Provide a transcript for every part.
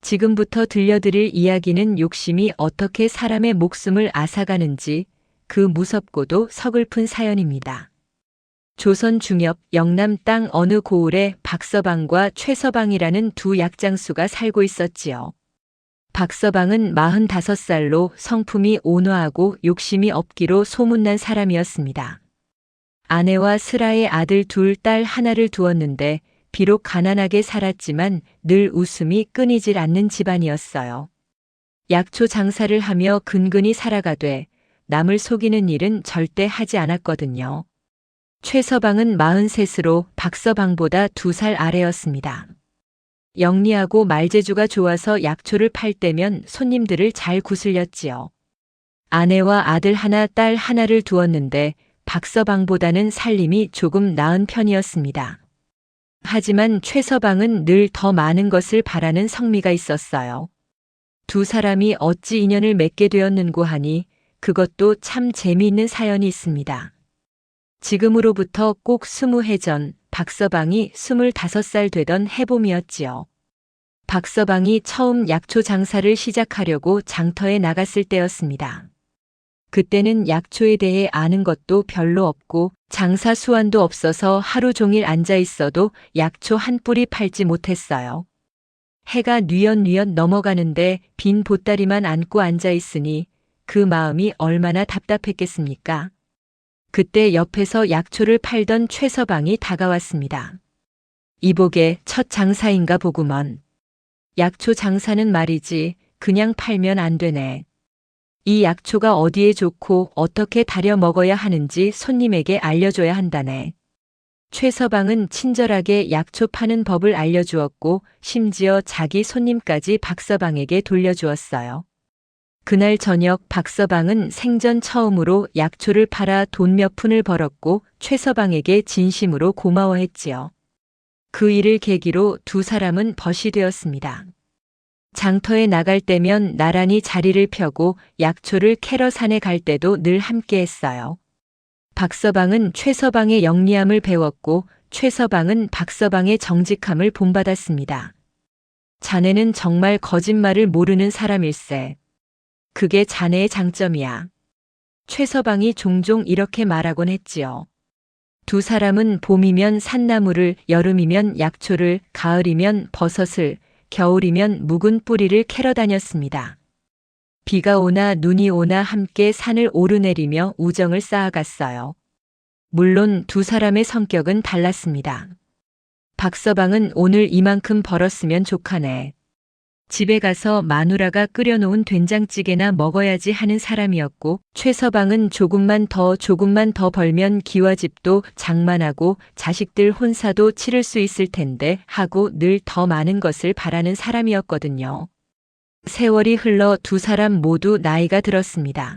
지금부터 들려드릴 이야기는 욕심이 어떻게 사람의 목숨을 앗아가는지 그 무섭고도 서글픈 사연입니다. 조선 중엽 영남 땅 어느 고을에 박서방과 최서방이라는 두 약장수가 살고 있었지요. 박서방은 45살로 성품이 온화하고 욕심이 없기로 소문난 사람이었습니다. 아내와 슬아의 아들 둘, 딸 하나를 두었는데 비록 가난하게 살았지만 늘 웃음이 끊이질 않는 집안이었어요. 약초 장사를 하며 근근히 살아가되 남을 속이는 일은 절대 하지 않았거든요. 최서방은 43으로 박서방보다 2살 아래였습니다. 영리하고 말재주가 좋아서 약초를 팔 때면 손님들을 잘 구슬렸지요. 아내와 아들 하나, 딸 하나를 두었는데 박서방보다는 살림이 조금 나은 편이었습니다. 하지만 최서방은 늘 더 많은 것을 바라는 성미가 있었어요. 두 사람이 어찌 인연을 맺게 되었는고 하니 그것도 참 재미있는 사연이 있습니다. 지금으로부터 꼭 20해 전 박서방이 25살 되던 해봄이었지요. 박서방이 처음 약초 장사를 시작하려고 장터에 나갔을 때였습니다. 그때는 약초에 대해 아는 것도 별로 없고 장사 수완도 없어서 하루 종일 앉아 있어도 약초 한 뿌리 팔지 못했어요. 해가 뉘엿뉘엿 넘어가는데 빈 보따리만 안고 앉아 있으니 그 마음이 얼마나 답답했겠습니까? 그때 옆에서 약초를 팔던 최서방이 다가왔습니다. 이복의 첫 장사인가 보구먼. 약초 장사는 말이지 그냥 팔면 안 되네. 이 약초가 어디에 좋고 어떻게 다려 먹어야 하는지 손님에게 알려줘야 한다네. 최서방은 친절하게 약초 파는 법을 알려주었고 심지어 자기 손님까지 박서방에게 돌려주었어요. 그날 저녁 박서방은 생전 처음으로 약초를 팔아 돈 몇 푼을 벌었고 최서방에게 진심으로 고마워했지요. 그 일을 계기로 두 사람은 벗이 되었습니다. 장터에 나갈 때면 나란히 자리를 펴고 약초를 캐러 산에 갈 때도 늘 함께 했어요. 박서방은 최서방의 영리함을 배웠고 최서방은 박서방의 정직함을 본받았습니다. 자네는 정말 거짓말을 모르는 사람일세. 그게 자네의 장점이야. 최서방이 종종 이렇게 말하곤 했지요. 두 사람은 봄이면 산나물을, 여름이면 약초를, 가을이면 버섯을, 겨울이면 묵은 뿌리를 캐러 다녔습니다. 비가 오나 눈이 오나 함께 산을 오르내리며 우정을 쌓아갔어요. 물론 두 사람의 성격은 달랐습니다. 박서방은 오늘 이만큼 벌었으면 족하네. 집에 가서 마누라가 끓여놓은 된장찌개나 먹어야지 하는 사람이었고 최서방은 조금만 더 벌면 기와집도 장만하고 자식들 혼사도 치를 수 있을 텐데 하고 늘 더 많은 것을 바라는 사람이었거든요. 세월이 흘러 두 사람 모두 나이가 들었습니다.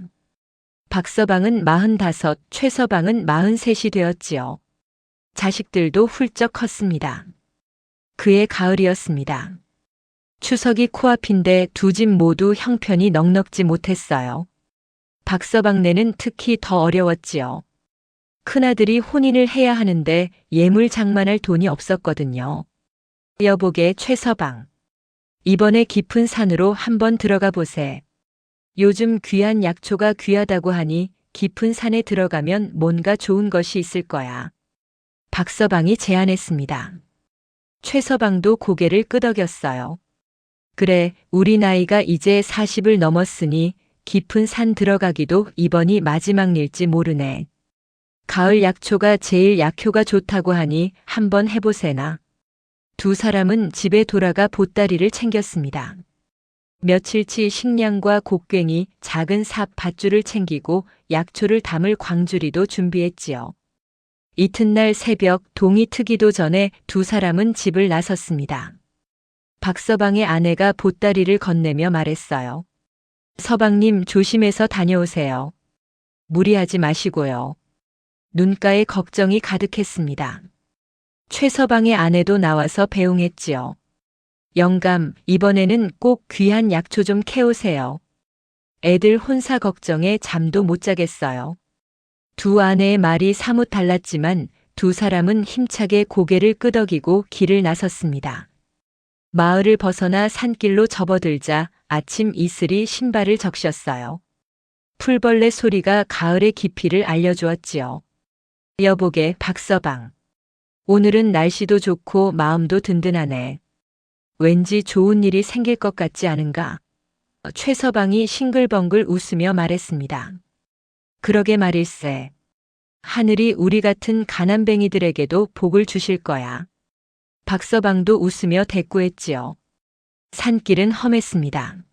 박서방은 45, 최서방은 43이 되었지요. 자식들도 훌쩍 컸습니다. 그해 가을이었습니다. 추석이 코앞인데 두 집 모두 형편이 넉넉지 못했어요. 박서방네는 특히 더 어려웠지요. 큰아들이 혼인을 해야 하는데 예물 장만할 돈이 없었거든요. 여보게 최서방. 이번에 깊은 산으로 한번 들어가 보세. 요즘 귀한 약초가 귀하다고 하니 깊은 산에 들어가면 뭔가 좋은 것이 있을 거야. 박서방이 제안했습니다. 최서방도 고개를 끄덕였어요. 그래, 우리 나이가 이제 40을 넘었으니 깊은 산 들어가기도 이번이 마지막 일지 모르네. 가을 약초가 제일 약효가 좋다고 하니 한번 해보세나. 두 사람은 집에 돌아가 보따리를 챙겼습니다. 며칠치 식량과 곡괭이, 작은 삽, 밧줄을 챙기고 약초를 담을 광주리도 준비했지요. 이튿날 새벽 동이 트기도 전에 두 사람은 집을 나섰습니다. 박서방의 아내가 보따리를 건네며 말했어요. 서방님 조심해서 다녀오세요. 무리하지 마시고요. 눈가에 걱정이 가득했습니다. 최서방의 아내도 나와서 배웅했지요. 영감, 이번에는 꼭 귀한 약초 좀 캐오세요. 애들 혼사 걱정에 잠도 못 자겠어요. 두 아내의 말이 사뭇 달랐지만 두 사람은 힘차게 고개를 끄덕이고 길을 나섰습니다. 마을을 벗어나 산길로 접어들자 아침 이슬이 신발을 적셨어요. 풀벌레 소리가 가을의 깊이를 알려주었지요. 여보게 박서방. 오늘은 날씨도 좋고 마음도 든든하네. 왠지 좋은 일이 생길 것 같지 않은가? 최서방이 싱글벙글 웃으며 말했습니다. 그러게 말일세. 하늘이 우리 같은 가난뱅이들에게도 복을 주실 거야. 박서방도 웃으며 대꾸했지요. 산길은 험했습니다.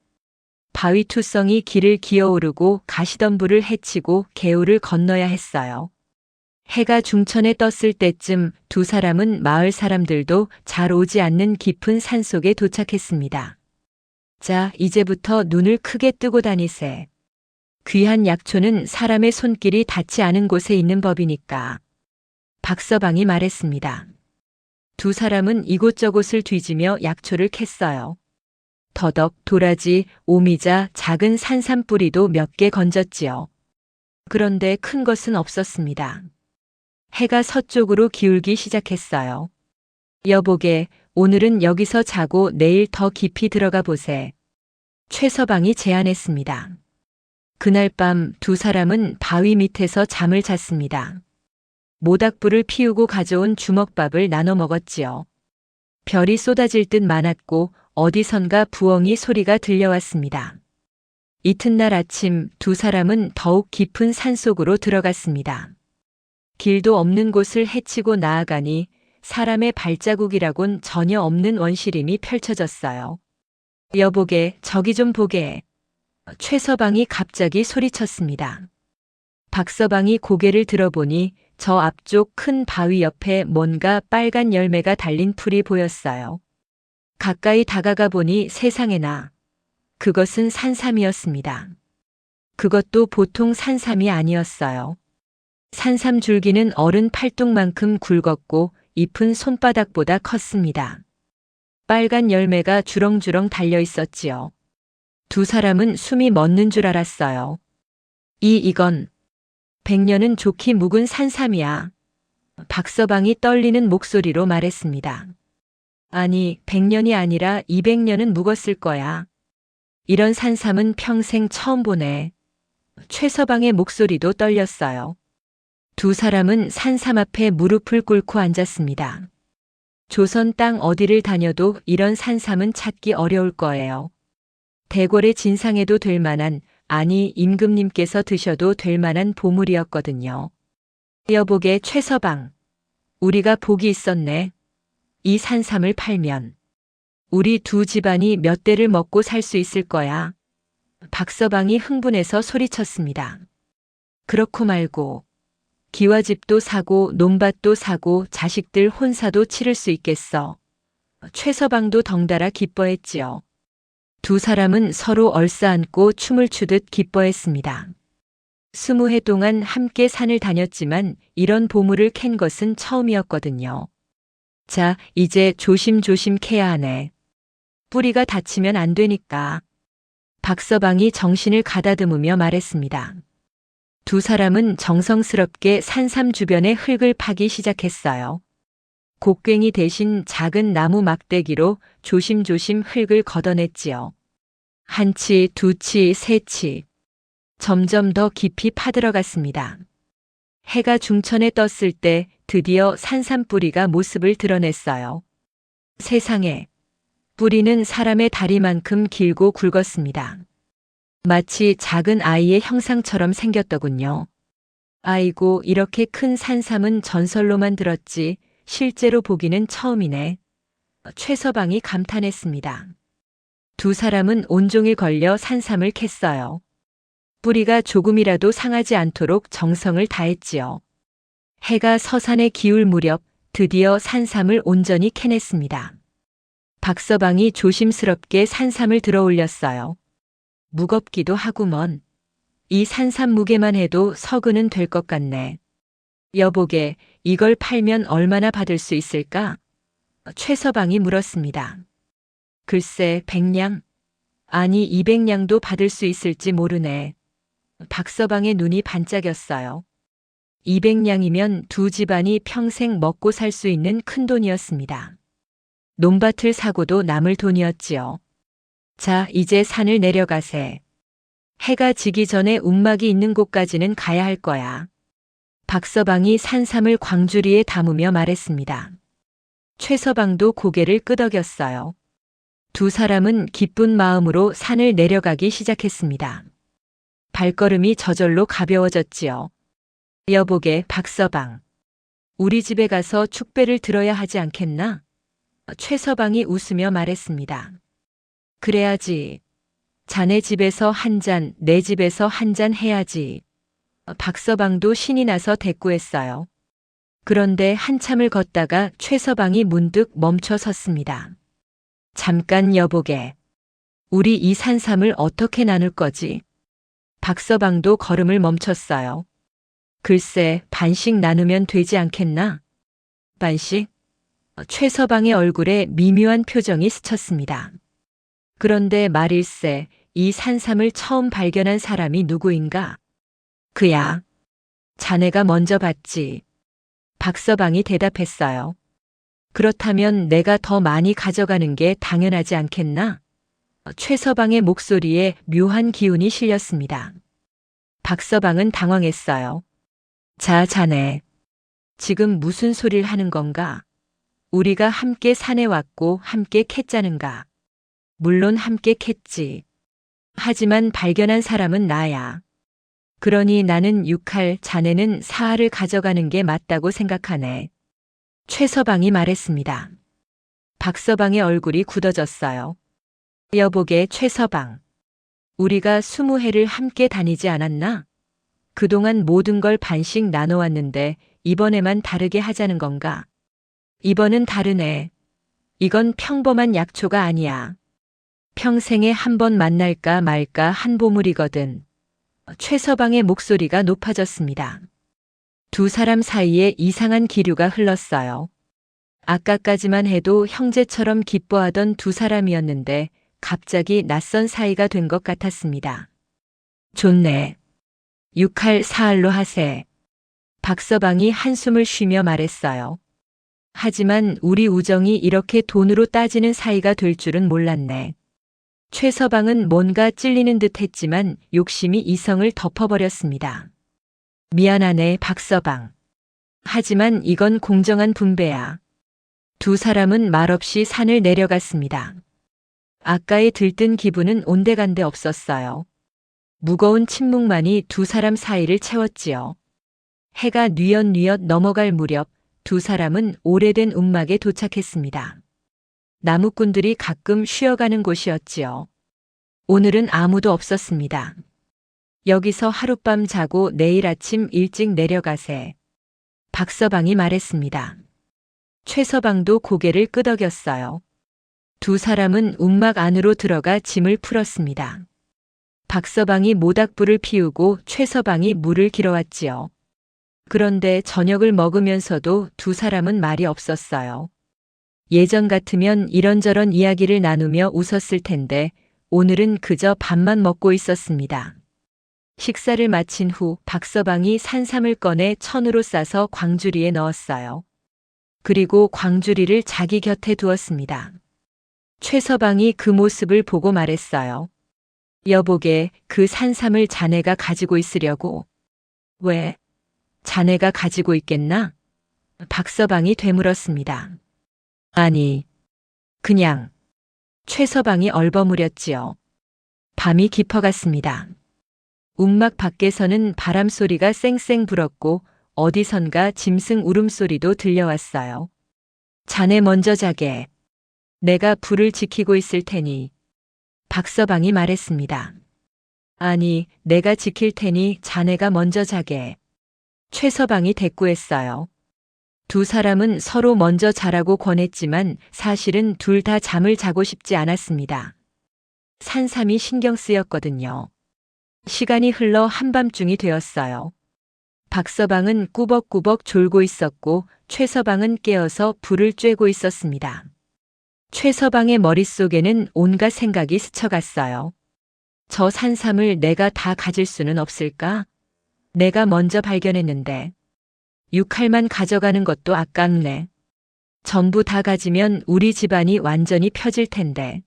바위투성이 길을 기어오르고 가시덤불을 헤치고 개울을 건너야 했어요. 해가 중천에 떴을 때쯤 두 사람은 마을 사람들도 잘 오지 않는 깊은 산속에 도착했습니다. 자, 이제부터 눈을 크게 뜨고 다니세. 귀한 약초는 사람의 손길이 닿지 않은 곳에 있는 법이니까. 박서방이 말했습니다. 두 사람은 이곳저곳을 뒤지며 약초를 캤어요. 더덕, 도라지, 오미자, 작은 산삼뿌리도 몇 개 건졌지요. 그런데 큰 것은 없었습니다. 해가 서쪽으로 기울기 시작했어요. 여보게, 오늘은 여기서 자고 내일 더 깊이 들어가 보세. 최서방이 제안했습니다. 그날 밤 두 사람은 바위 밑에서 잠을 잤습니다. 모닥불을 피우고 가져온 주먹밥을 나눠 먹었지요. 별이 쏟아질 듯 많았고 어디선가 부엉이 소리가 들려왔습니다. 이튿날 아침 두 사람은 더욱 깊은 산속으로 들어갔습니다. 길도 없는 곳을 헤치고 나아가니 사람의 발자국이라곤 전혀 없는 원시림이 펼쳐졌어요. 여보게, 저기 좀 보게. 최서방이 갑자기 소리쳤습니다. 박서방이 고개를 들어보니 저 앞쪽 큰 바위 옆에 뭔가 빨간 열매가 달린 풀이 보였어요. 가까이 다가가 보니 세상에나, 그것은 산삼이었습니다. 그것도 보통 산삼이 아니었어요. 산삼 줄기는 어른 팔뚝만큼 굵었고 잎은 손바닥보다 컸습니다. 빨간 열매가 주렁주렁 달려 있었지요. 두 사람은 숨이 멎는 줄 알았어요. 이건 100년은 좋게 묵은 산삼이야. 박서방이 떨리는 목소리로 말했습니다. 아니, 100년이 아니라 200년은 묵었을 거야. 이런 산삼은 평생 처음 보네. 최서방의 목소리도 떨렸어요. 두 사람은 산삼 앞에 무릎을 꿇고 앉았습니다. 조선 땅 어디를 다녀도 이런 산삼은 찾기 어려울 거예요. 대궐의 진상에도 될 만한, 아니 임금님께서 드셔도 될 만한 보물이었거든요. 여보게 최서방, 우리가 복이 있었네. 이 산삼을 팔면 우리 두 집안이 몇 대를 먹고 살 수 있을 거야. 박서방이 흥분해서 소리쳤습니다. 그렇고 말고 기와집도 사고 논밭도 사고 자식들 혼사도 치를 수 있겠어. 최서방도 덩달아 기뻐했지요. 두 사람은 서로 얼싸안고 춤을 추듯 기뻐했습니다. 20해 동안 함께 산을 다녔지만 이런 보물을 캔 것은 처음이었거든요. 자, 이제 조심조심 캐야 하네. 뿌리가 다치면 안 되니까. 박서방이 정신을 가다듬으며 말했습니다. 두 사람은 정성스럽게 산삼 주변의 흙을 파기 시작했어요. 곡괭이 대신 작은 나무 막대기로 조심조심 흙을 걷어냈지요. 한 치, 두 치, 세 치. 점점 더 깊이 파들어갔습니다. 해가 중천에 떴을 때 드디어 산삼 뿌리가 모습을 드러냈어요. 세상에, 뿌리는 사람의 다리만큼 길고 굵었습니다. 마치 작은 아이의 형상처럼 생겼더군요. 아이고, 이렇게 큰 산삼은 전설로만 들었지 실제로 보기는 처음이네. 최서방이 감탄했습니다. 두 사람은 온종일 걸려 산삼을 캤어요. 뿌리가 조금이라도 상하지 않도록 정성을 다했지요. 해가 서산에 기울 무렵 드디어 산삼을 온전히 캐냈습니다. 박서방이 조심스럽게 산삼을 들어 올렸어요. 무겁기도 하구먼. 이 산삼 무게만 해도 서근은 될 것 같네. 여보게, 이걸 팔면 얼마나 받을 수 있을까? 최서방이 물었습니다. 글쎄, 100냥? 아니 200냥도 받을 수 있을지 모르네. 박서방의 눈이 반짝였어요. 200냥이면 두 집안이 평생 먹고 살 수 있는 큰돈이었습니다. 논밭을 사고도 남을 돈이었지요. 자, 이제 산을 내려가세. 해가 지기 전에 움막이 있는 곳까지는 가야 할 거야. 박서방이 산삼을 광주리에 담으며 말했습니다. 최서방도 고개를 끄덕였어요. 두 사람은 기쁜 마음으로 산을 내려가기 시작했습니다. 발걸음이 저절로 가벼워졌지요. 여보게, 박서방. 우리 집에 가서 축배를 들어야 하지 않겠나? 최서방이 웃으며 말했습니다. 그래야지. 자네 집에서 한 잔, 내 집에서 한 잔 해야지. 박서방도 신이 나서 대꾸했어요. 그런데 한참을 걷다가 최서방이 문득 멈춰 섰습니다. 잠깐 여보게. 우리 이 산삼을 어떻게 나눌 거지? 박서방도 걸음을 멈췄어요. 글쎄, 반씩 나누면 되지 않겠나? 반씩? 최서방의 얼굴에 미묘한 표정이 스쳤습니다. 그런데 말일세, 이 산삼을 처음 발견한 사람이 누구인가? 그야. 자네가 먼저 봤지. 박서방이 대답했어요. 그렇다면 내가 더 많이 가져가는 게 당연하지 않겠나? 최서방의 목소리에 묘한 기운이 실렸습니다. 박서방은 당황했어요. 자, 자네. 지금 무슨 소리를 하는 건가? 우리가 함께 산에 왔고 함께 캤자는가? 물론 함께 캤지. 하지만 발견한 사람은 나야. 그러니 나는 6할, 자네는 4할을 가져가는 게 맞다고 생각하네. 최서방이 말했습니다. 박서방의 얼굴이 굳어졌어요. 여보게, 최서방. 우리가 20해를 함께 다니지 않았나? 그동안 모든 걸 반씩 나눠왔는데 이번에만 다르게 하자는 건가? 이번은 다르네. 이건 평범한 약초가 아니야. 평생에 한 번 만날까 말까 한 보물이거든. 최서방의 목소리가 높아졌습니다. 두 사람 사이에 이상한 기류가 흘렀어요. 아까까지만 해도 형제처럼 기뻐하던 두 사람이었는데 갑자기 낯선 사이가 된 것 같았습니다. 좋네. 6할 4할로 하세. 박서방이 한숨을 쉬며 말했어요. 하지만 우리 우정이 이렇게 돈으로 따지는 사이가 될 줄은 몰랐네. 최서방은 뭔가 찔리는 듯 했지만 욕심이 이성을 덮어버렸습니다. 미안하네, 박서방. 하지만 이건 공정한 분배야. 두 사람은 말없이 산을 내려갔습니다. 아까의 들뜬 기분은 온데간데 없었어요. 무거운 침묵만이 두 사람 사이를 채웠지요. 해가 뉘엿뉘엿 넘어갈 무렵 두 사람은 오래된 움막에 도착했습니다. 나무꾼들이 가끔 쉬어가는 곳이었지요. 오늘은 아무도 없었습니다. 여기서 하룻밤 자고 내일 아침 일찍 내려가세. 박서방이 말했습니다. 최서방도 고개를 끄덕였어요. 두 사람은 움막 안으로 들어가 짐을 풀었습니다. 박서방이 모닥불을 피우고 최서방이 물을 길어왔지요. 그런데 저녁을 먹으면서도 두 사람은 말이 없었어요. 예전 같으면 이런저런 이야기를 나누며 웃었을 텐데 오늘은 그저 밥만 먹고 있었습니다. 식사를 마친 후 박서방이 산삼을 꺼내 천으로 싸서 광주리에 넣었어요. 그리고 광주리를 자기 곁에 두었습니다. 최서방이 그 모습을 보고 말했어요. 여보게, 그 산삼을 자네가 가지고 있으려고. 왜? 자네가 가지고 있겠나? 박서방이 되물었습니다. 아니, 그냥. 최서방이 얼버무렸지요. 밤이 깊어갔습니다. 움막 밖에서는 바람소리가 쌩쌩 불었고 어디선가 짐승 울음소리도 들려왔어요. 자네 먼저 자게. 내가 불을 지키고 있을 테니. 박서방이 말했습니다. 아니, 내가 지킬 테니 자네가 먼저 자게. 최서방이 대꾸했어요. 두 사람은 서로 먼저 자라고 권했지만 사실은 둘 다 잠을 자고 싶지 않았습니다. 산삼이 신경 쓰였거든요. 시간이 흘러 한밤중이 되었어요. 박서방은 꾸벅꾸벅 졸고 있었고 최서방은 깨어서 불을 쬐고 있었습니다. 최서방의 머릿속에는 온갖 생각이 스쳐갔어요. 저 산삼을 내가 다 가질 수는 없을까? 내가 먼저 발견했는데 육칼만 가져가는 것도 아깝네. 전부 다 가지면 우리 집안이 완전히 펴질 텐데.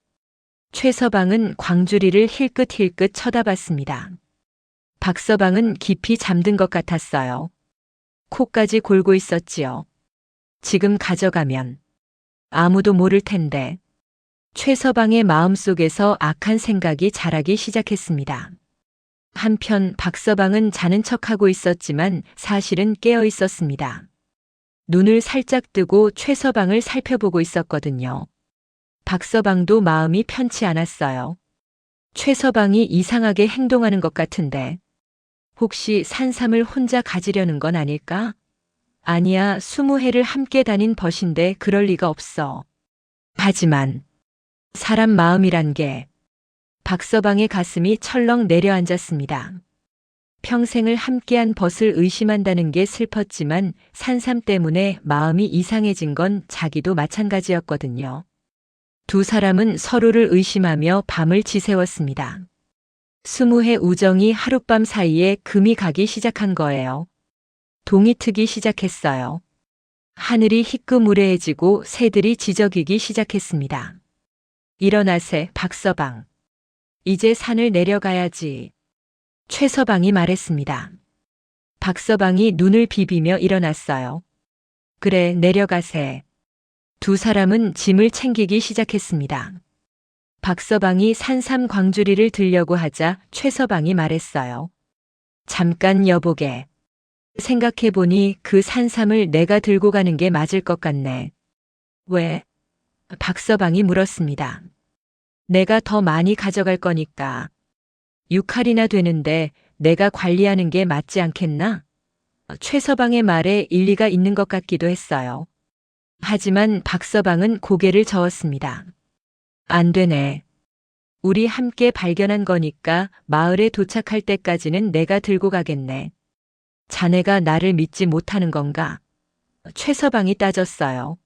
최서방은 광주리를 힐끗힐끗 쳐다봤습니다. 박서방은 깊이 잠든 것 같았어요. 코까지 골고 있었지요. 지금 가져가면 아무도 모를 텐데. 최서방의 마음속에서 악한 생각이 자라기 시작했습니다. 한편 박서방은 자는 척하고 있었지만 사실은 깨어 있었습니다. 눈을 살짝 뜨고 최서방을 살펴보고 있었거든요. 박서방도 마음이 편치 않았어요. 최서방이 이상하게 행동하는 것 같은데 혹시 산삼을 혼자 가지려는 건 아닐까? 아니야, 20해를 함께 다닌 벗인데 그럴 리가 없어. 하지만 사람 마음이란 게 박서방의 가슴이 철렁 내려앉았습니다. 평생을 함께한 벗을 의심한다는 게 슬펐지만 산삼 때문에 마음이 이상해진 건 자기도 마찬가지였거든요. 두 사람은 서로를 의심하며 밤을 지새웠습니다. 20해 우정이 하룻밤 사이에 금이 가기 시작한 거예요. 동이 트기 시작했어요. 하늘이 희끄무레해지고 새들이 지저귀기 시작했습니다. 일어나세, 박서방. 이제 산을 내려가야지. 최서방이 말했습니다. 박서방이 눈을 비비며 일어났어요. 그래, 내려가세. 두 사람은 짐을 챙기기 시작했습니다. 박서방이 산삼 광주리를 들려고 하자 최서방이 말했어요. 잠깐 여보게. 생각해보니 그 산삼을 내가 들고 가는 게 맞을 것 같네. 왜? 박서방이 물었습니다. 내가 더 많이 가져갈 거니까. 6할이나 되는데 내가 관리하는 게 맞지 않겠나? 최서방의 말에 일리가 있는 것 같기도 했어요. 하지만 박서방은 고개를 저었습니다. 안 되네. 우리 함께 발견한 거니까 마을에 도착할 때까지는 내가 들고 가겠네. 자네가 나를 믿지 못하는 건가? 최서방이 따졌어요.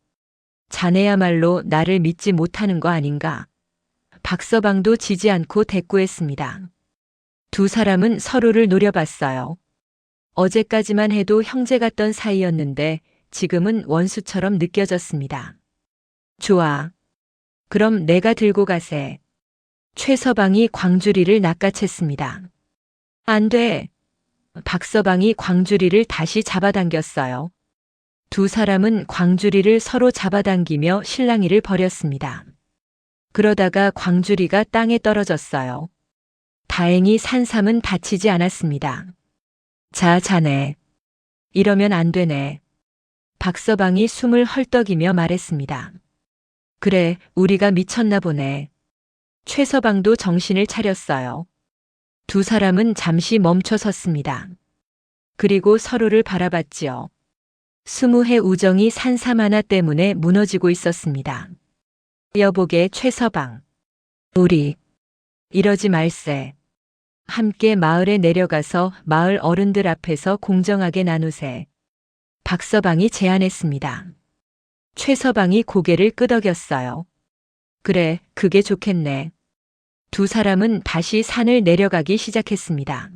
자네야말로 나를 믿지 못하는 거 아닌가? 박서방도 지지 않고 대꾸했습니다. 두 사람은 서로를 노려봤어요. 어제까지만 해도 형제 같던 사이였는데 지금은 원수처럼 느껴졌습니다. 좋아. 그럼 내가 들고 가세. 최서방이 광주리를 낚아챘습니다. 안 돼. 박서방이 광주리를 다시 잡아당겼어요. 두 사람은 광주리를 서로 잡아당기며 실랑이를 벌였습니다. 그러다가 광주리가 땅에 떨어졌어요. 다행히 산삼은 다치지 않았습니다. 자, 자네. 이러면 안 되네. 박서방이 숨을 헐떡이며 말했습니다. 그래, 우리가 미쳤나 보네. 최서방도 정신을 차렸어요. 두 사람은 잠시 멈춰 섰습니다. 그리고 서로를 바라봤지요. 20해 우정이 산삼 하나 때문에 무너지고 있었습니다. 여보게, 최서방. 우리 이러지 말세. 함께 마을에 내려가서 마을 어른들 앞에서 공정하게 나누세. 박서방이 제안했습니다. 최서방이 고개를 끄덕였어요. 그래, 그게 좋겠네. 두 사람은 다시 산을 내려가기 시작했습니다.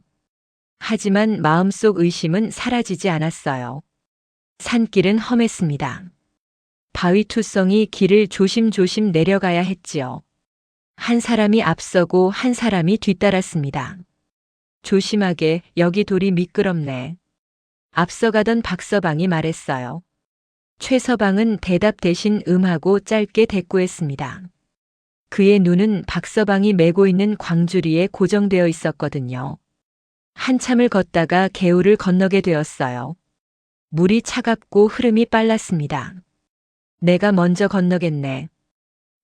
하지만 마음속 의심은 사라지지 않았어요. 산길은 험했습니다. 바위투성이 길을 조심조심 내려가야 했지요. 한 사람이 앞서고 한 사람이 뒤따랐습니다. 조심하게, 여기 돌이 미끄럽네. 앞서가던 박서방이 말했어요. 최서방은 대답 대신 음하고 짧게 대꾸했습니다. 그의 눈은 박서방이 메고 있는 광주리에 고정되어 있었거든요. 한참을 걷다가 개울을 건너게 되었어요. 물이 차갑고 흐름이 빨랐습니다. 내가 먼저 건너겠네.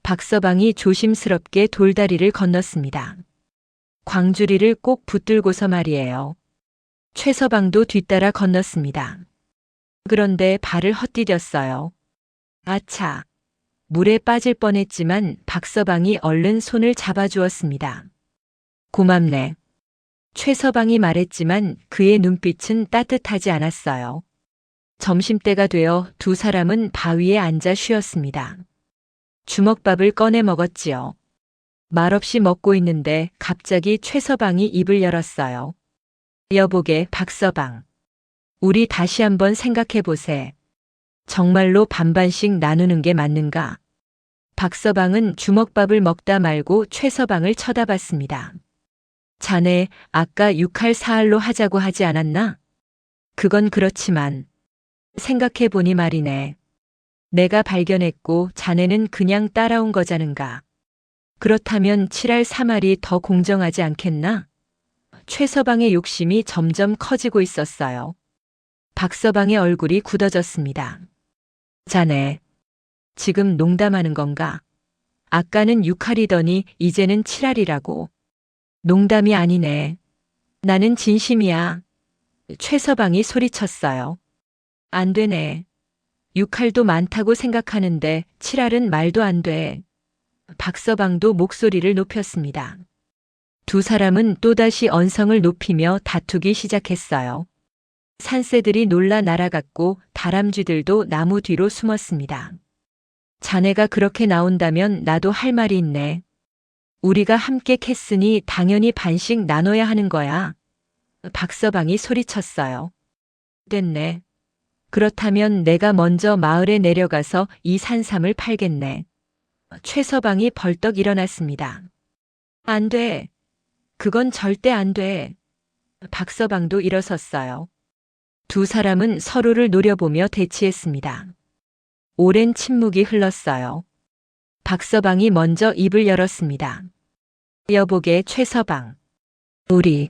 박서방이 조심스럽게 돌다리를 건넜습니다. 광주리를 꼭 붙들고서 말이에요. 최서방도 뒤따라 건넜습니다. 그런데 발을 헛디뎠어요. 아차. 물에 빠질 뻔했지만 박서방이 얼른 손을 잡아주었습니다. 고맙네. 최서방이 말했지만 그의 눈빛은 따뜻하지 않았어요. 점심때가 되어 두 사람은 바위에 앉아 쉬었습니다. 주먹밥을 꺼내 먹었지요. 말없이 먹고 있는데 갑자기 최서방이 입을 열었어요. 여보게, 박서방. 우리 다시 한번 생각해 보세. 정말로 반반씩 나누는 게 맞는가? 박서방은 주먹밥을 먹다 말고 최서방을 쳐다봤습니다. 자네 아까 6할 4할로 하자고 하지 않았나? 그건 그렇지만 생각해 보니 말이네. 내가 발견했고 자네는 그냥 따라온 거자는가. 그렇다면 7할 3할이 더 공정하지 않겠나? 최서방의 욕심이 점점 커지고 있었어요. 박서방의 얼굴이 굳어졌습니다. 자네, 지금 농담하는 건가? 아까는 6할이더니 이제는 7할이라고. 농담이 아니네. 나는 진심이야. 최서방이 소리쳤어요. 안 되네. 6할도 많다고 생각하는데 7할은 말도 안 돼. 박서방도 목소리를 높였습니다. 두 사람은 또다시 언성을 높이며 다투기 시작했어요. 산새들이 놀라 날아갔고 다람쥐들도 나무 뒤로 숨었습니다. 자네가 그렇게 나온다면 나도 할 말이 있네. 우리가 함께 캤으니 당연히 반씩 나눠야 하는 거야. 박서방이 소리쳤어요. 됐네. 그렇다면 내가 먼저 마을에 내려가서 이 산삼을 팔겠네. 최서방이 벌떡 일어났습니다. 안 돼. 그건 절대 안 돼. 박서방도 일어섰어요. 두 사람은 서로를 노려보며 대치했습니다. 오랜 침묵이 흘렀어요. 박서방이 먼저 입을 열었습니다. 여보게 최서방. 우리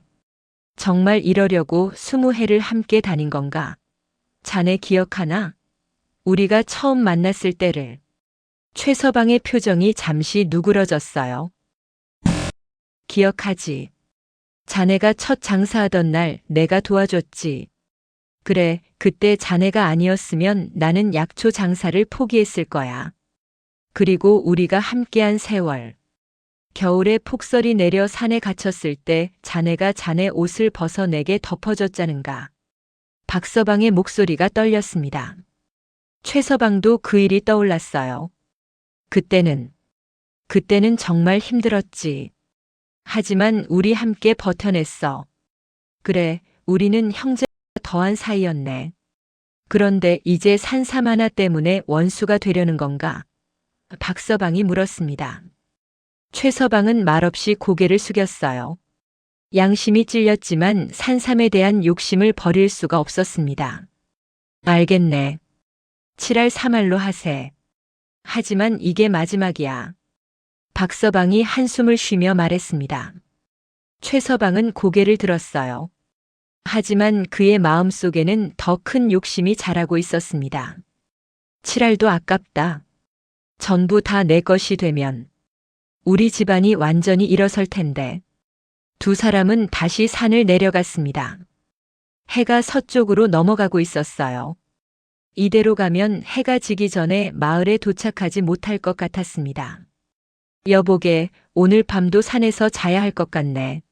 정말 이러려고 20해를 함께 다닌 건가? 자네 기억하나? 우리가 처음 만났을 때를. 최서방의 표정이 잠시 누그러졌어요. 기억하지. 자네가 첫 장사하던 날 내가 도와줬지. 그래, 그때 자네가 아니었으면 나는 약초 장사를 포기했을 거야. 그리고 우리가 함께한 세월. 겨울에 폭설이 내려 산에 갇혔을 때 자네가 자네 옷을 벗어 내게 덮어줬자는가. 박서방의 목소리가 떨렸습니다. 최서방도 그 일이 떠올랐어요. 그때는 정말 힘들었지. 하지만 우리 함께 버텨냈어. 그래, 우리는 형제가 더한 사이였네. 그런데 이제 산삼 하나 때문에 원수가 되려는 건가? 박서방이 물었습니다. 최서방은 말없이 고개를 숙였어요. 양심이 찔렸지만 산삼에 대한 욕심을 버릴 수가 없었습니다. 알겠네. 7할 3할로 하세. 하지만 이게 마지막이야. 박서방이 한숨을 쉬며 말했습니다. 최서방은 고개를 들었어요. 하지만 그의 마음속에는 더 큰 욕심이 자라고 있었습니다. 7할도 아깝다. 전부 다 내 것이 되면 우리 집안이 완전히 일어설 텐데. 두 사람은 다시 산을 내려갔습니다. 해가 서쪽으로 넘어가고 있었어요. 이대로 가면 해가 지기 전에 마을에 도착하지 못할 것 같았습니다. 여보게, 오늘 밤도 산에서 자야 할 것 같네.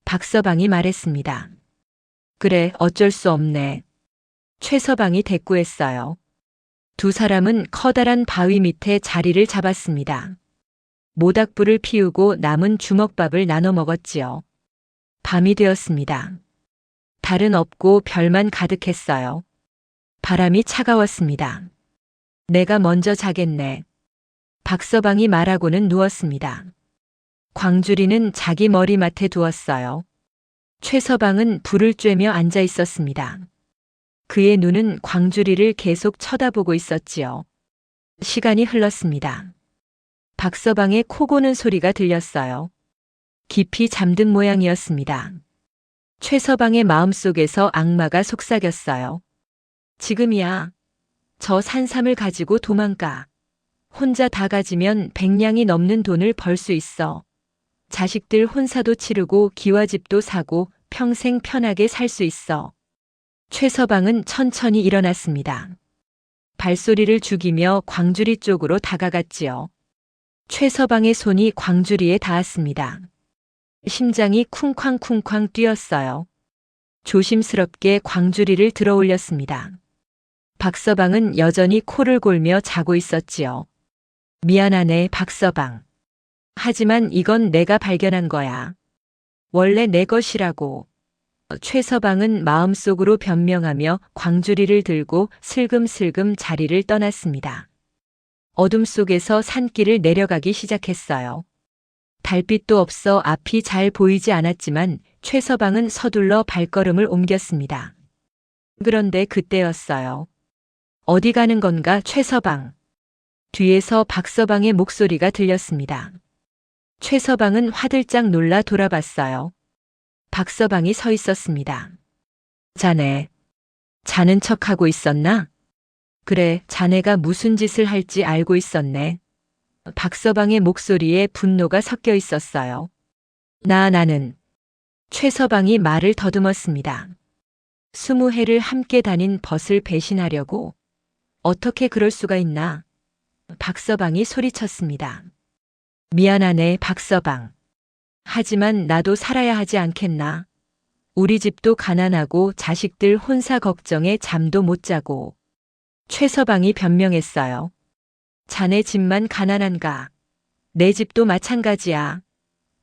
박서방이 말했습니다. 그래, 어쩔 수 없네. 최서방이 대꾸했어요. 두 사람은 커다란 바위 밑에 자리를 잡았습니다. 모닥불을 피우고 남은 주먹밥을 나눠 먹었지요. 밤이 되었습니다. 달은 없고 별만 가득했어요. 바람이 차가웠습니다. 내가 먼저 자겠네. 박서방이 말하고는 누웠습니다. 광주리는 자기 머리맡에 두었어요. 최서방은 불을 쬐며 앉아 있었습니다. 그의 눈은 광주리를 계속 쳐다보고 있었지요. 시간이 흘렀습니다. 박서방의 코 고는 소리가 들렸어요. 깊이 잠든 모양이었습니다. 최서방의 마음속에서 악마가 속삭였어요. 지금이야. 저 산삼을 가지고 도망가. 혼자 다 가지면 100냥이 넘는 돈을 벌 수 있어. 자식들 혼사도 치르고 기와집도 사고 평생 편하게 살 수 있어. 최서방은 천천히 일어났습니다. 발소리를 죽이며 광주리 쪽으로 다가갔지요. 최서방의 손이 광주리에 닿았습니다. 심장이 쿵쾅쿵쾅 뛰었어요. 조심스럽게 광주리를 들어 올렸습니다. 박서방은 여전히 코를 골며 자고 있었지요. 미안하네, 박서방. 하지만 이건 내가 발견한 거야. 원래 내 것이라고. 최서방은 마음속으로 변명하며 광주리를 들고 슬금슬금 자리를 떠났습니다. 어둠 속에서 산길을 내려가기 시작했어요. 달빛도 없어 앞이 잘 보이지 않았지만 최서방은 서둘러 발걸음을 옮겼습니다. 그런데 그때였어요. 어디 가는 건가, 최서방? 뒤에서 박서방의 목소리가 들렸습니다. 최서방은 화들짝 놀라 돌아봤어요. 박서방이 서 있었습니다. 자네, 자는 척하고 있었나? 그래, 자네가 무슨 짓을 할지 알고 있었네. 박서방의 목소리에 분노가 섞여 있었어요. 나는. 최서방이 말을 더듬었습니다. 20해를 함께 다닌 벗을 배신하려고. 어떻게 그럴 수가 있나? 박서방이 소리쳤습니다. 미안하네, 박서방. 하지만 나도 살아야 하지 않겠나? 우리 집도 가난하고 자식들 혼사 걱정에 잠도 못 자고. 최서방이 변명했어요. 자네 집만 가난한가? 내 집도 마찬가지야.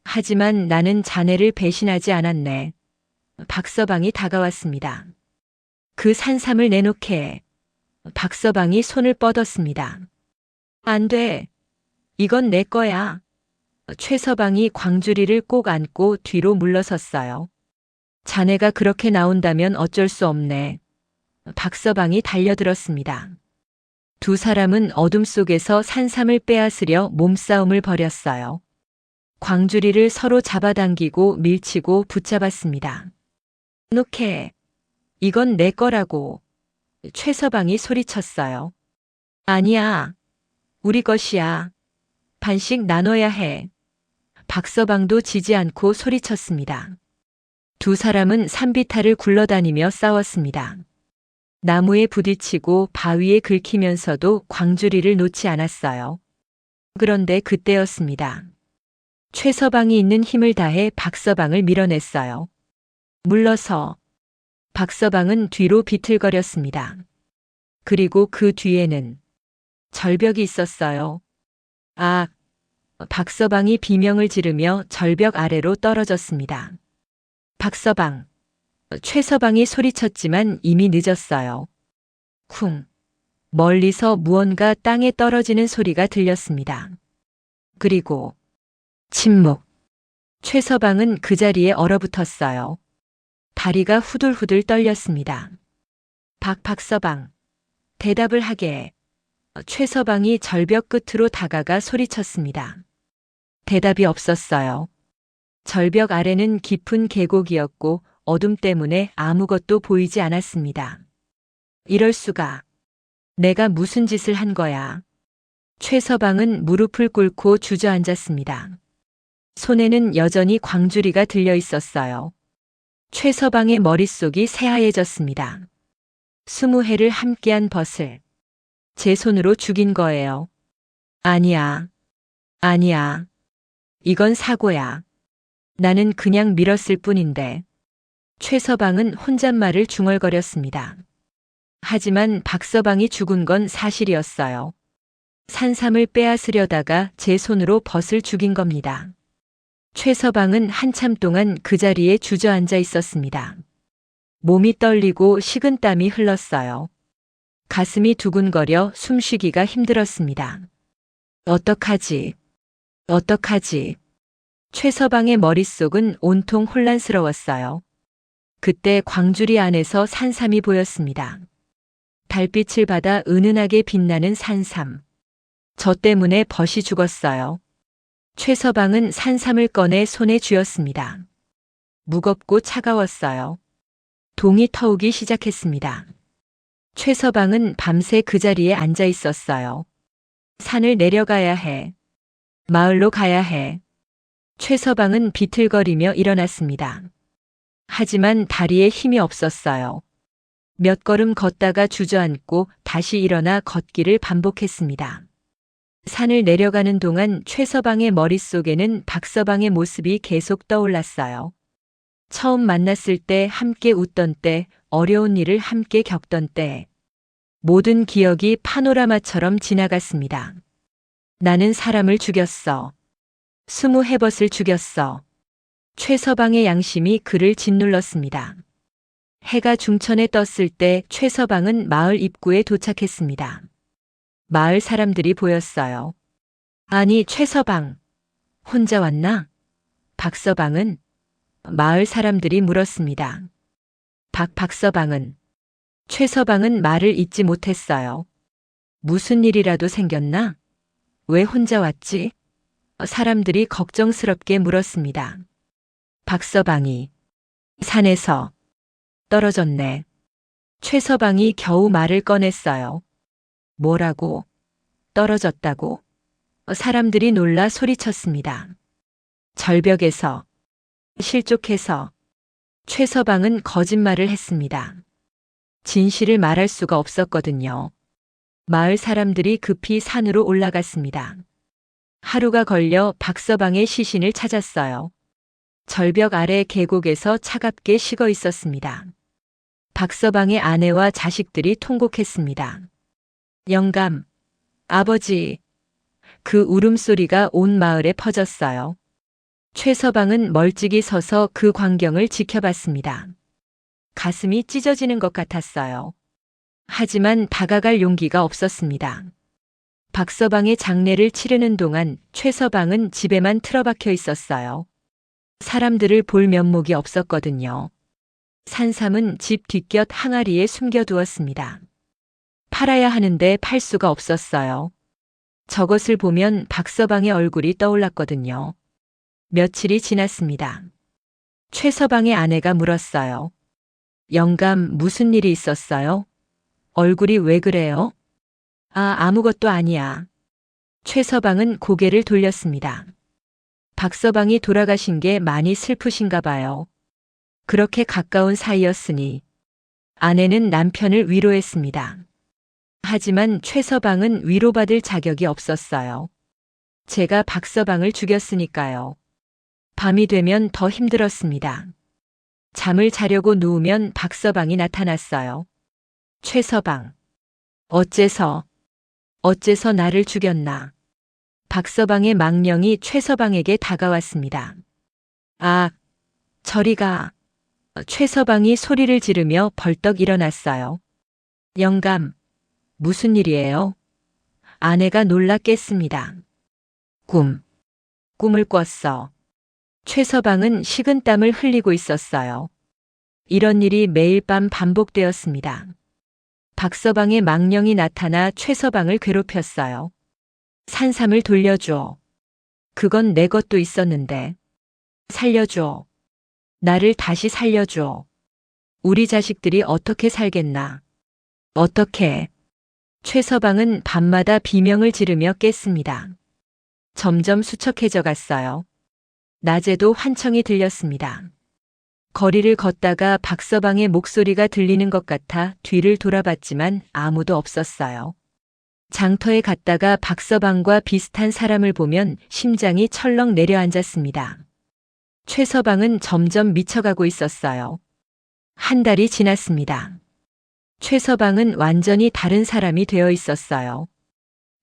하지만 나는 자네를 배신하지 않았네. 박서방이 다가왔습니다. 그 산삼을 내놓게. 박서방이 손을 뻗었습니다. 안 돼. 이건 내 거야. 최서방이 광주리를 꼭 안고 뒤로 물러섰어요. 자네가 그렇게 나온다면 어쩔 수 없네. 박서방이 달려들었습니다. 두 사람은 어둠 속에서 산삼을 빼앗으려 몸싸움을 벌였어요. 광주리를 서로 잡아당기고 밀치고 붙잡았습니다. 놓게. 이건 내 거라고. 최서방이 소리쳤어요. 아니야. 우리 것이야. 반씩 나눠야 해. 박서방도 지지 않고 소리쳤습니다. 두 사람은 산비탈을 굴러다니며 싸웠습니다. 나무에 부딪히고 바위에 긁히면서도 광주리를 놓지 않았어요. 그런데 그때였습니다. 최서방이 있는 힘을 다해 박서방을 밀어냈어요. 물러서. 박서방은 뒤로 비틀거렸습니다. 그리고 그 뒤에는 절벽이 있었어요. 아! 박서방이 비명을 지르며 절벽 아래로 떨어졌습니다. 박서방. 최서방이 소리쳤지만 이미 늦었어요. 쿵. 멀리서 무언가 땅에 떨어지는 소리가 들렸습니다. 그리고 침묵. 최서방은 그 자리에 얼어붙었어요. 다리가 후들후들 떨렸습니다. 박서방. 대답을 하게. 최서방이 절벽 끝으로 다가가 소리쳤습니다. 대답이 없었어요. 절벽 아래는 깊은 계곡이었고 어둠 때문에 아무것도 보이지 않았습니다. 이럴 수가. 내가 무슨 짓을 한 거야. 최서방은 무릎을 꿇고 주저앉았습니다. 손에는 여전히 광주리가 들려 있었어요. 최서방의 머릿속이 새하얘졌습니다. 20해를 함께한 벗을 제 손으로 죽인 거예요. 아니야. 아니야. 이건 사고야. 나는 그냥 밀었을 뿐인데. 최서방은 혼잣말을 중얼거렸습니다. 하지만 박서방이 죽은 건 사실이었어요. 산삼을 빼앗으려다가 제 손으로 벗을 죽인 겁니다. 최서방은 한참 동안 그 자리에 주저앉아 있었습니다. 몸이 떨리고 식은땀이 흘렀어요. 가슴이 두근거려 숨쉬기가 힘들었습니다. 어떡하지? 어떡하지? 최서방의 머릿속은 온통 혼란스러웠어요. 그때 광주리 안에서 산삼이 보였습니다. 달빛을 받아 은은하게 빛나는 산삼. 저 때문에 벗이 죽었어요. 최서방은 산삼을 꺼내 손에 쥐었습니다. 무겁고 차가웠어요. 동이 터오기 시작했습니다. 최서방은 밤새 그 자리에 앉아 있었어요. 산을 내려가야 해. 마을로 가야 해. 최서방은 비틀거리며 일어났습니다. 하지만 다리에 힘이 없었어요. 몇 걸음 걷다가 주저앉고 다시 일어나 걷기를 반복했습니다. 산을 내려가는 동안 최서방의 머릿속에는 박서방의 모습이 계속 떠올랐어요. 처음 만났을 때 함께 웃던 때, 어려운 일을 함께 겪던 때. 모든 기억이 파노라마처럼 지나갔습니다. 나는 사람을 죽였어. 20해벗을 죽였어. 최서방의 양심이 그를 짓눌렀습니다. 해가 중천에 떴을 때 최서방은 마을 입구에 도착했습니다. 마을 사람들이 보였어요. 아니, 최서방, 혼자 왔나? 박서방은? 마을 사람들이 물었습니다. 박서방은? 최서방은 말을 잇지 못했어요. 무슨 일이라도 생겼나? 왜 혼자 왔지? 사람들이 걱정스럽게 물었습니다. 박서방이 산에서 떨어졌네. 최서방이 겨우 말을 꺼냈어요. 뭐라고? 떨어졌다고? 사람들이 놀라 소리쳤습니다. 절벽에서, 실족해서. 최서방은 거짓말을 했습니다. 진실을 말할 수가 없었거든요. 마을 사람들이 급히 산으로 올라갔습니다. 하루가 걸려 박서방의 시신을 찾았어요. 절벽 아래 계곡에서 차갑게 식어 있었습니다. 박서방의 아내와 자식들이 통곡했습니다. 영감, 아버지. 그 울음소리가 온 마을에 퍼졌어요. 최서방은 멀찍이 서서 그 광경을 지켜봤습니다. 가슴이 찢어지는 것 같았어요. 하지만 다가갈 용기가 없었습니다. 박서방의 장례를 치르는 동안 최서방은 집에만 틀어박혀 있었어요. 사람들을 볼 면목이 없었거든요. 산삼은 집 뒷곁 항아리에 숨겨두었습니다. 팔아야 하는데 팔 수가 없었어요. 저것을 보면 박서방의 얼굴이 떠올랐거든요. 며칠이 지났습니다. 최서방의 아내가 물었어요. 영감, 무슨 일이 있었어요? 얼굴이 왜 그래요? 아무것도 아니야. 최서방은 고개를 돌렸습니다. 박서방이 돌아가신 게 많이 슬프신가 봐요. 그렇게 가까운 사이였으니. 아내는 남편을 위로했습니다. 하지만 최서방은 위로받을 자격이 없었어요. 제가 박서방을 죽였으니까요. 밤이 되면 더 힘들었습니다. 잠을 자려고 누우면 박서방이 나타났어요. 최서방. 어째서 나를 죽였나? 박서방의 망령이 최서방에게 다가왔습니다. 저리 가. 최서방이 소리를 지르며 벌떡 일어났어요. 영감, 무슨 일이에요? 아내가 놀라 깼습니다. 꿈을 꿨어. 최서방은 식은땀을 흘리고 있었어요. 이런 일이 매일 밤 반복되었습니다. 박서방의 망령이 나타나 최서방을 괴롭혔어요. 산삼을 돌려줘. 그건 내 것도 있었는데. 살려줘. 나를 다시 살려줘. 우리 자식들이 어떻게 살겠나. 어떻게. 최서방은 밤마다 비명을 지르며 깼습니다. 점점 수척해져 갔어요. 낮에도 환청이 들렸습니다. 거리를 걷다가 박서방의 목소리가 들리는 것 같아 뒤를 돌아봤지만 아무도 없었어요. 장터에 갔다가 박서방과 비슷한 사람을 보면 심장이 철렁 내려앉았습니다. 최서방은 점점 미쳐가고 있었어요. 한 달이 지났습니다. 최서방은 완전히 다른 사람이 되어 있었어요.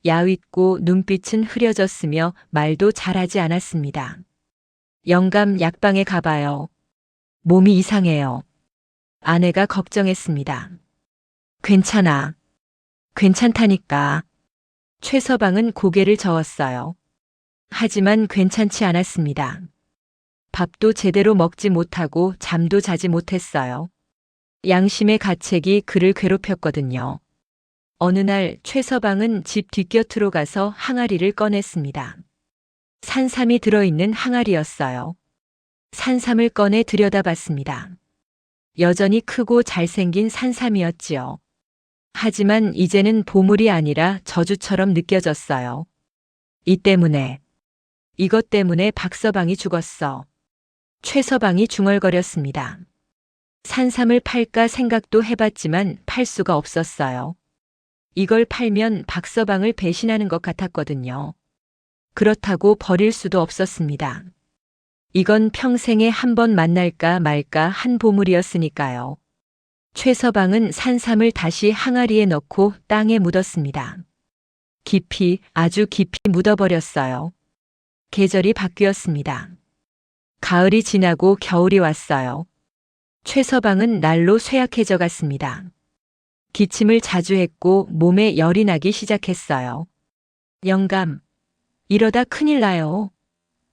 야윗고 눈빛은 흐려졌으며 말도 잘하지 않았습니다. 영감, 약방에 가봐요. 몸이 이상해요. 아내가 걱정했습니다. 괜찮다니까. 최서방은 고개를 저었어요. 하지만 괜찮지 않았습니다. 밥도 제대로 먹지 못하고 잠도 자지 못했어요. 양심의 가책이 그를 괴롭혔거든요. 어느 날 최서방은 집 뒷곁으로 가서 항아리를 꺼냈습니다. 산삼이 들어있는 항아리였어요. 산삼을 꺼내 들여다봤습니다. 여전히 크고 잘생긴 산삼이었지요. 하지만 이제는 보물이 아니라 저주처럼 느껴졌어요. 이것 때문에 박서방이 죽었어. 최서방이 중얼거렸습니다. 산삼을 팔까 생각도 해봤지만 팔 수가 없었어요. 이걸 팔면 박서방을 배신하는 것 같았거든요. 그렇다고 버릴 수도 없었습니다. 이건 평생에 한 번 만날까 말까 한 보물이었으니까요. 최서방은 산삼을 다시 항아리에 넣고 땅에 묻었습니다. 아주 깊이 묻어버렸어요. 계절이 바뀌었습니다. 가을이 지나고 겨울이 왔어요. 최서방은 날로 쇠약해져 갔습니다. 기침을 자주 했고 몸에 열이 나기 시작했어요. 영감, 이러다 큰일 나요.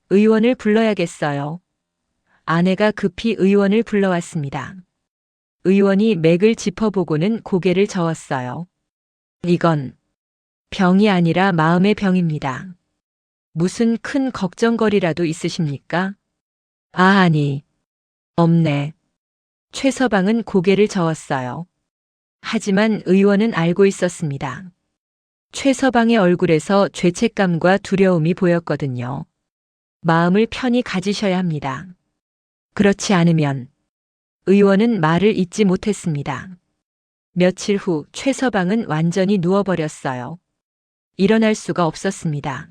의원을 불러야겠어요. 아내가 급히 의원을 불러왔습니다. 의원이 맥을 짚어보고는 고개를 저었어요. 이건 병이 아니라 마음의 병입니다. 무슨 큰 걱정거리라도 있으십니까? 아니, 없네. 최서방은 고개를 저었어요. 하지만 의원은 알고 있었습니다. 최서방의 얼굴에서 죄책감과 두려움이 보였거든요. 마음을 편히 가지셔야 합니다. 그렇지 않으면 의원은 말을 잇지 못했습니다. 며칠 후 최서방은 완전히 누워버렸어요. 일어날 수가 없었습니다.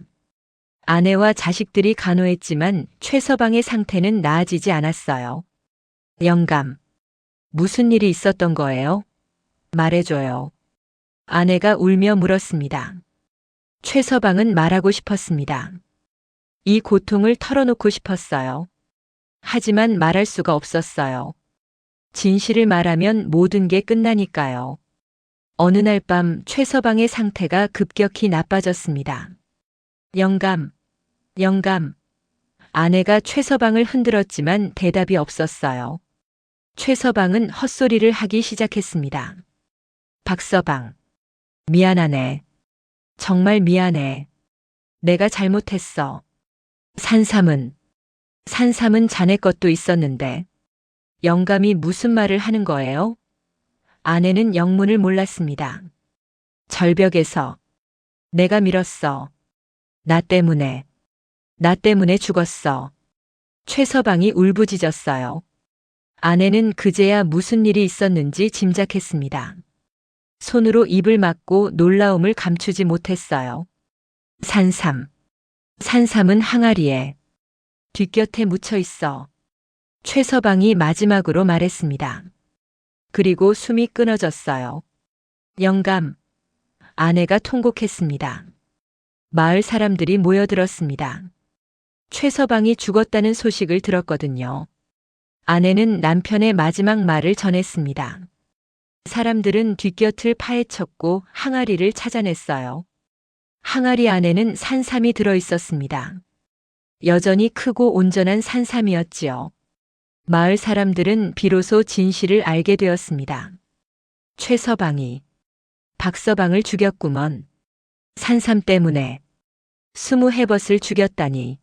아내와 자식들이 간호했지만 최서방의 상태는 나아지지 않았어요. 영감, 무슨 일이 있었던 거예요? 말해줘요. 아내가 울며 물었습니다. 최서방은 말하고 싶었습니다. 이 고통을 털어놓고 싶었어요. 하지만 말할 수가 없었어요. 진실을 말하면 모든 게 끝나니까요. 어느 날 밤 최서방의 상태가 급격히 나빠졌습니다. 영감, 영감. 아내가 최서방을 흔들었지만 대답이 없었어요. 최서방은 헛소리를 하기 시작했습니다. 박서방, 미안하네. 정말 미안해. 내가 잘못했어. 산삼은 자네 것도 있었는데. 영감이 무슨 말을 하는 거예요? 아내는 영문을 몰랐습니다. 절벽에서 내가 밀었어. 나 때문에 죽었어. 최서방이 울부짖었어요. 아내는 그제야 무슨 일이 있었는지 짐작했습니다. 손으로 입을 막고 놀라움을 감추지 못했어요. 산삼은 항아리에 뒷곁에 묻혀 있어. 최서방이 마지막으로 말했습니다. 그리고 숨이 끊어졌어요. 영감, 아내가 통곡했습니다. 마을 사람들이 모여들었습니다. 최서방이 죽었다는 소식을 들었거든요. 아내는 남편의 마지막 말을 전했습니다. 사람들은 뒷곁을 파헤쳤고 항아리를 찾아냈어요. 항아리 안에는 산삼이 들어 있었습니다. 여전히 크고 온전한 산삼이었지요. 마을 사람들은 비로소 진실을 알게 되었습니다. 최서방이 박서방을 죽였구먼. 산삼 때문에 20해벗을 죽였다니.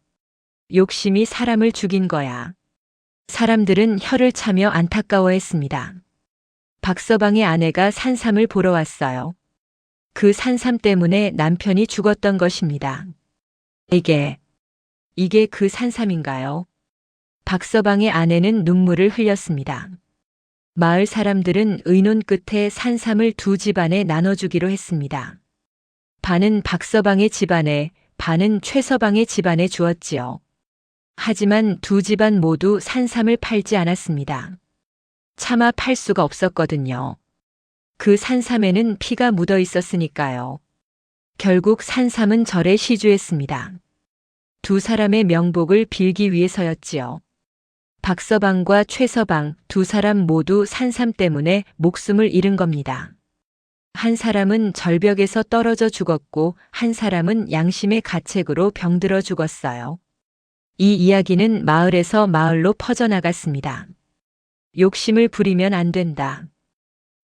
욕심이 사람을 죽인 거야. 사람들은 혀를 차며 안타까워했습니다. 박서방의 아내가 산삼을 보러 왔어요. 그 산삼 때문에 남편이 죽었던 것입니다. 이게 그 산삼인가요? 박서방의 아내는 눈물을 흘렸습니다. 마을 사람들은 의논 끝에 산삼을 두 집안에 나눠주기로 했습니다. 반은 박서방의 집안에, 반은 최서방의 집안에 주었지요. 하지만 두 집안 모두 산삼을 팔지 않았습니다. 차마 팔 수가 없었거든요. 그 산삼에는 피가 묻어 있었으니까요. 결국 산삼은 절에 시주했습니다. 두 사람의 명복을 빌기 위해서였지요. 박서방과 최서방 두 사람 모두 산삼 때문에 목숨을 잃은 겁니다. 한 사람은 절벽에서 떨어져 죽었고 한 사람은 양심의 가책으로 병들어 죽었어요. 이 이야기는 마을에서 마을로 퍼져나갔습니다. 욕심을 부리면 안 된다.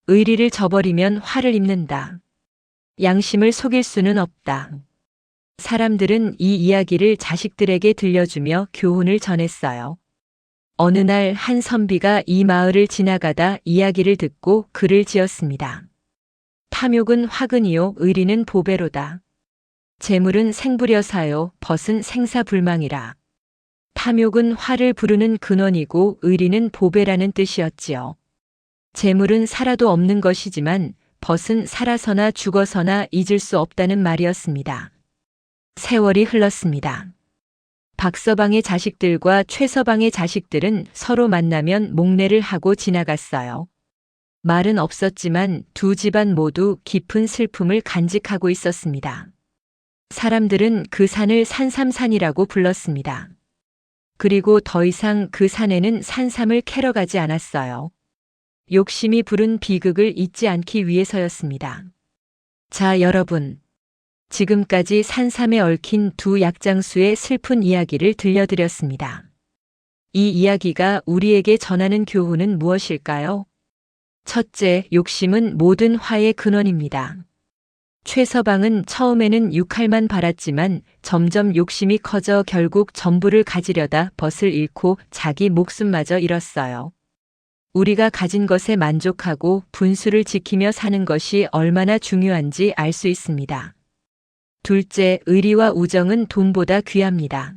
의리를 저버리면 화를 입는다. 양심을 속일 수는 없다. 사람들은 이 이야기를 자식들에게 들려주며 교훈을 전했어요. 어느 날 한 선비가 이 마을을 지나가다 이야기를 듣고 글을 지었습니다. 탐욕은 화근이요, 의리는 보배로다. 재물은 생불여사요, 벗은 생사불망이라. 탐욕은 화를 부르는 근원이고 의리는 보배라는 뜻이었지요. 재물은 살아도 없는 것이지만 벗은 살아서나 죽어서나 잊을 수 없다는 말이었습니다. 세월이 흘렀습니다. 박서방의 자식들과 최서방의 자식들은 서로 만나면 목례를 하고 지나갔어요. 말은 없었지만 두 집안 모두 깊은 슬픔을 간직하고 있었습니다. 사람들은 그 산을 산삼산이라고 불렀습니다. 그리고 더 이상 그 산에는 산삼을 캐러 가지 않았어요. 욕심이 부른 비극을 잊지 않기 위해서였습니다. 자, 여러분. 지금까지 산삼에 얽힌 두 약장수의 슬픈 이야기를 들려드렸습니다. 이 이야기가 우리에게 전하는 교훈은 무엇일까요? 첫째, 욕심은 모든 화의 근원입니다. 최서방은 처음에는 육할만 바랐지만 점점 욕심이 커져 결국 전부를 가지려다 벗을 잃고 자기 목숨마저 잃었어요. 우리가 가진 것에 만족하고 분수를 지키며 사는 것이 얼마나 중요한지 알 수 있습니다. 둘째, 의리와 우정은 돈보다 귀합니다.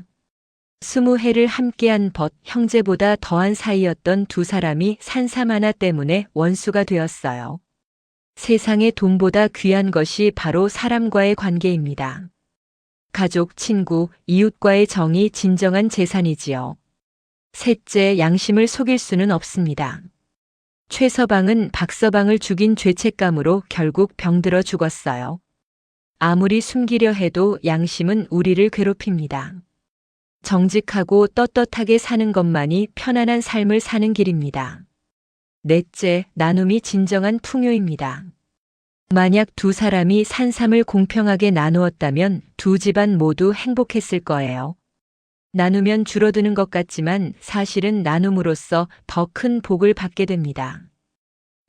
20해를 함께한 벗 형제보다 더한 사이였던 두 사람이 산삼 하나 때문에 원수가 되었어요. 세상에 돈보다 귀한 것이 바로 사람과의 관계입니다. 가족, 친구, 이웃과의 정이 진정한 재산이지요. 셋째, 양심을 속일 수는 없습니다. 최서방은 박서방을 죽인 죄책감으로 결국 병들어 죽었어요. 아무리 숨기려 해도 양심은 우리를 괴롭힙니다. 정직하고 떳떳하게 사는 것만이 편안한 삶을 사는 길입니다. 넷째, 나눔이 진정한 풍요입니다. 만약 두 사람이 산삼을 공평하게 나누었다면 두 집안 모두 행복했을 거예요. 나누면 줄어드는 것 같지만 사실은 나눔으로써 더 큰 복을 받게 됩니다.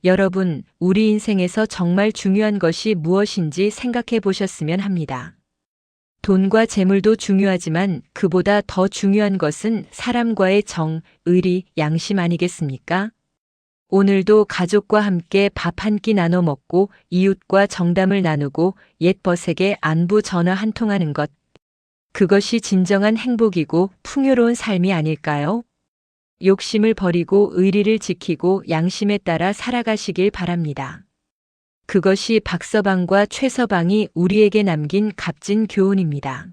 여러분, 우리 인생에서 정말 중요한 것이 무엇인지 생각해 보셨으면 합니다. 돈과 재물도 중요하지만 그보다 더 중요한 것은 사람과의 정, 의리, 양심 아니겠습니까? 오늘도 가족과 함께 밥 한 끼 나눠 먹고 이웃과 정담을 나누고 옛벗에게 안부 전화 한 통 하는 것. 그것이 진정한 행복이고 풍요로운 삶이 아닐까요? 욕심을 버리고 의리를 지키고 양심에 따라 살아가시길 바랍니다. 그것이 박서방과 최서방이 우리에게 남긴 값진 교훈입니다.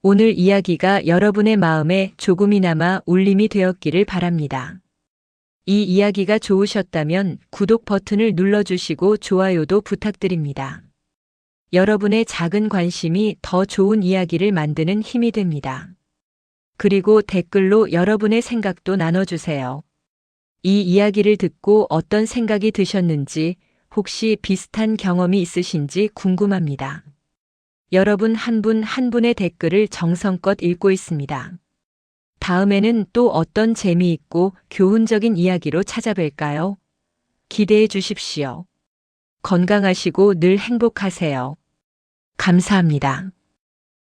오늘 이야기가 여러분의 마음에 조금이나마 울림이 되었기를 바랍니다. 이 이야기가 좋으셨다면 구독 버튼을 눌러주시고 좋아요도 부탁드립니다. 여러분의 작은 관심이 더 좋은 이야기를 만드는 힘이 됩니다. 그리고 댓글로 여러분의 생각도 나눠주세요. 이 이야기를 듣고 어떤 생각이 드셨는지, 혹시 비슷한 경험이 있으신지 궁금합니다. 여러분 한 분 한 분의 댓글을 정성껏 읽고 있습니다. 다음에는 또 어떤 재미있고 교훈적인 이야기로 찾아뵐까요? 기대해 주십시오. 건강하시고 늘 행복하세요. 감사합니다.